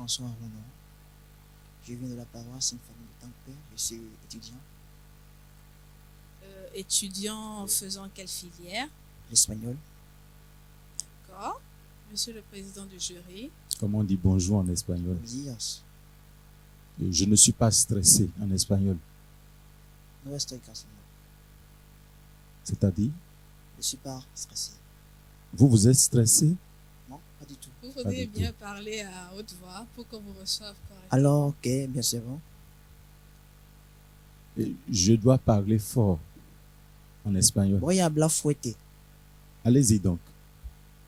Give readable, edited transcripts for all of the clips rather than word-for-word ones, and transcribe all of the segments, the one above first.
François Renaud. Je viens de la paroisse Sainte-Famille de Tampere. Je suis étudiant. Étudiant en faisant quelle filière? L'espagnol. D'accord. Monsieur le président du jury. Comment on dit bonjour en espagnol? Días. Je ne suis pas stressé en espagnol. No estoy cansado. C'est-à-dire, Je suis pas stressé. vous êtes stressé? Non, pas du tout. Vous Pas faudriez du bien parler à haute voix pour qu'on vous reçoive correctement. Alors, ok, bien c'est bon. Je dois parler fort en espagnol. Voy a hablar fuerte. Allez-y donc.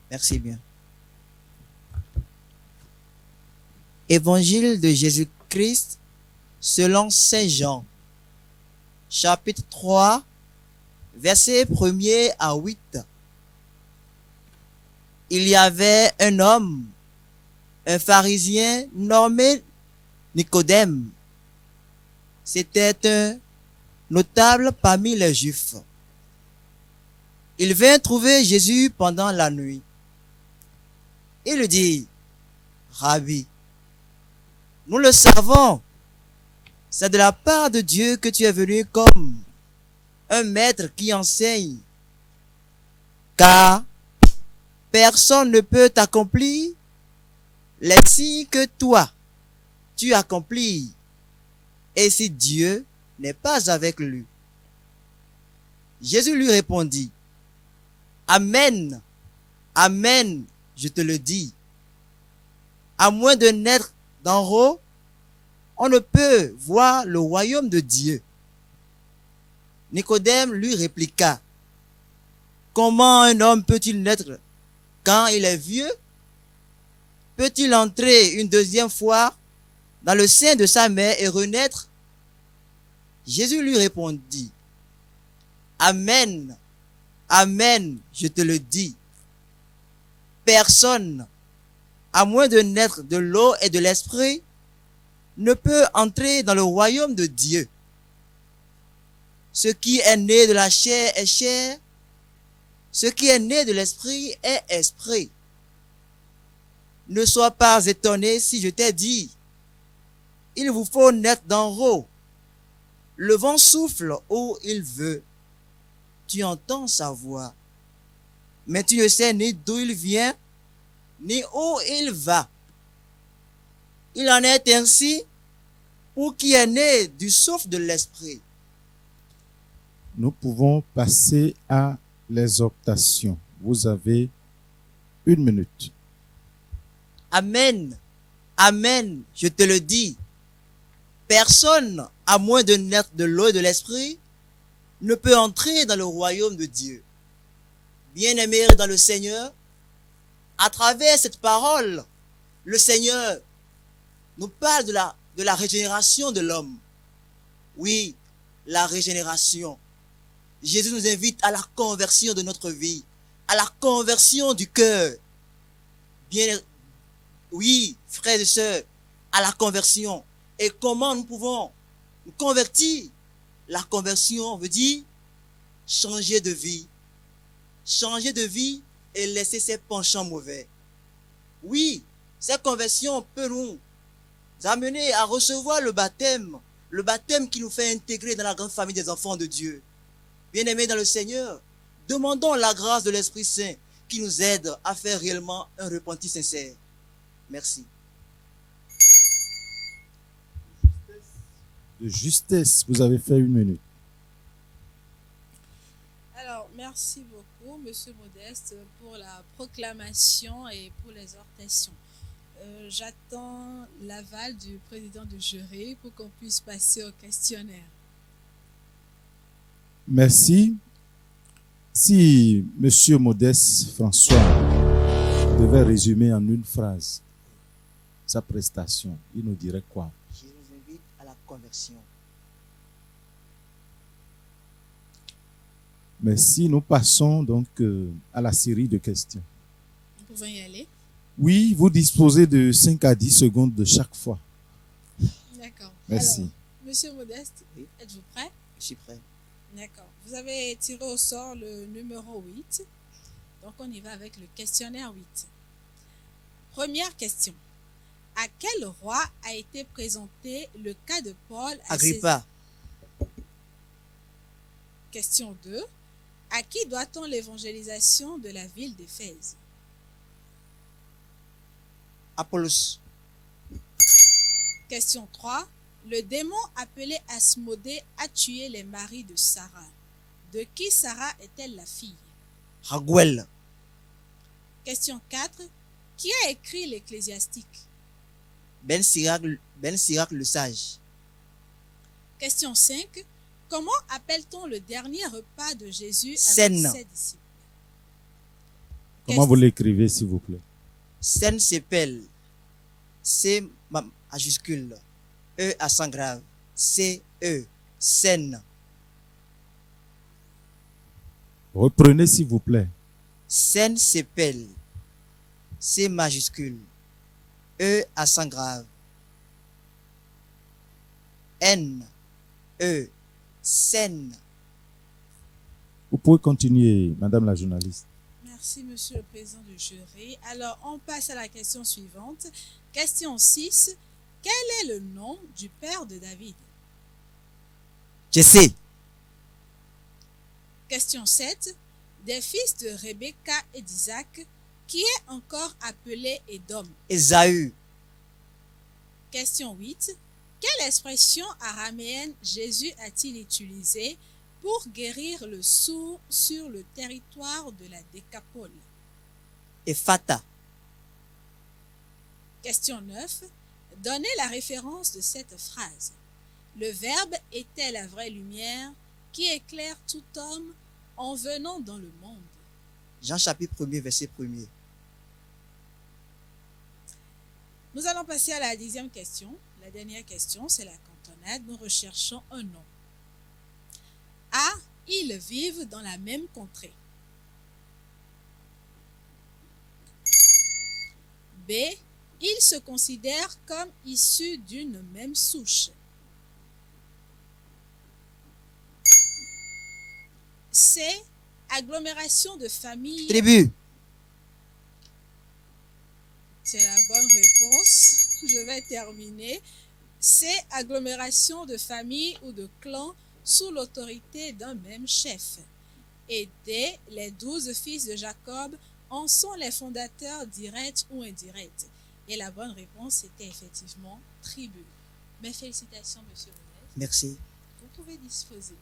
Merci bien. Évangile de Jésus-Christ selon Saint Jean, chapitre 3, versets 1er à 8. Il y avait un homme, un pharisien nommé Nicodème. C'était un notable parmi les Juifs. Il vint trouver Jésus pendant la nuit. Il lui dit, Rabbi, nous le savons, c'est de la part de Dieu que tu es venu comme un maître qui enseigne, car personne ne peut accomplir les signes que toi, tu accomplis, et si Dieu n'est pas avec lui. Jésus lui répondit, Amen, Amen, je te le dis, à moins de naître d'en haut, on ne peut voir le royaume de Dieu. Nicodème lui répliqua, comment un homme peut-il naître quand il est vieux? Peut-il entrer une deuxième fois dans le sein de sa mère et renaître? Jésus lui répondit, Amen, Amen, je te le dis. Personne, à moins de naître de l'eau et de l'esprit, ne peut entrer dans le royaume de Dieu. Ce qui est né de la chair est chair, ce qui est né de l'esprit est esprit. Ne sois pas étonné si je t'ai dit, il vous faut naître d'en haut. Le vent souffle où il veut. Tu entends sa voix, mais tu ne sais ni d'où il vient, ni où il va. Il en est ainsi pour qui est né du souffle de l'esprit. Nous pouvons passer à l'exhortation. Vous avez 1 minute. Amen, Amen, je te le dis. Personne, à moins de naître de l'eau et de l'esprit, ne peut entrer dans le royaume de Dieu. Bien-aimés dans le Seigneur, à travers cette parole, le Seigneur nous parle de la régénération de l'homme. Oui, la régénération. Jésus nous invite à la conversion de notre vie, à la conversion du cœur. Bien, oui, frères et sœurs, à la conversion. Et comment nous pouvons nous convertir? La conversion veut dire changer de vie. Changer de vie et laisser ses penchants mauvais. Oui, cette conversion peut nous amener à recevoir le baptême qui nous fait intégrer dans la grande famille des enfants de Dieu. Bien-aimés dans le Seigneur, demandons la grâce de l'Esprit Saint qui nous aide à faire réellement un repentir sincère. Merci. De justesse, vous avez fait 1 minute. Alors, merci beaucoup, Monsieur Modeste, pour la proclamation et pour l'exhortation. J'attends l'aval du président du jury pour qu'on puisse passer au questionnaire. Merci. Si Monsieur Modeste François devait résumer en une phrase sa prestation, il nous dirait quoi? Je vous invite à la conversion. Merci. Nous passons donc à la série de questions. Nous pouvons y aller? Oui, vous disposez de 5 à 10 secondes de chaque fois. D'accord. Merci. Alors, Monsieur Modeste, Oui. êtes-vous prêt? Je suis prêt. D'accord. Vous avez tiré au sort le numéro 8. Donc, on y va avec le questionnaire 8. Première question. À quel roi a été présenté le cas de Paul à Agrippa. Question 2. À qui doit-on l'évangélisation de la ville d'Éphèse? Apollos. Question 3. Le démon appelé Asmodée a tué les maris de Sarah. De qui Sarah est-elle la fille? Raguel. Question 4. Qui a écrit l'Ecclésiastique? Ben Sirac le sage. Question 5. Comment appelle-t-on le dernier repas de Jésus avec Cène. ses disciples? Comment vous l'écrivez, s'il vous plaît? Cène s'appelle C majuscule, E accent grave, C-E, Cène. Reprenez, s'il vous plaît. Cène s'appelle C majuscule, E accent grave, N, E, Cène. Vous pouvez continuer, Madame la journaliste. Merci, Monsieur le Président du jury. Alors, on passe à la question suivante. Question 6. Quel est le nom du père de David? Je sais. Question 7. Des fils de Rebecca et d'Isaac, qui est encore appelé Édom? Ésaü. Question 8. Quelle expression araméenne Jésus a-t-il utilisée pour guérir le sourd sur le territoire de la Décapole? Ephata. Question 9. Donnez la référence de cette phrase. Le Verbe était la vraie lumière qui éclaire tout homme en venant dans le monde. Jean chapitre 1er, verset 1er. Nous allons passer à la 10e question. La dernière question, c'est la cantonade. Nous recherchons un nom. A. Ils vivent dans la même contrée. B. Ils se considèrent comme issus d'une même souche. C. Agglomération de familles. Tribu. C'est la bonne réponse. Je vais terminer. C. Agglomération de familles ou de clans sous l'autorité d'un même chef. Et D. Les 12 fils de Jacob en sont les fondateurs directs ou indirects. Et la bonne réponse était effectivement tribu. Mes félicitations, Monsieur Monet. Merci. Vous pouvez disposer.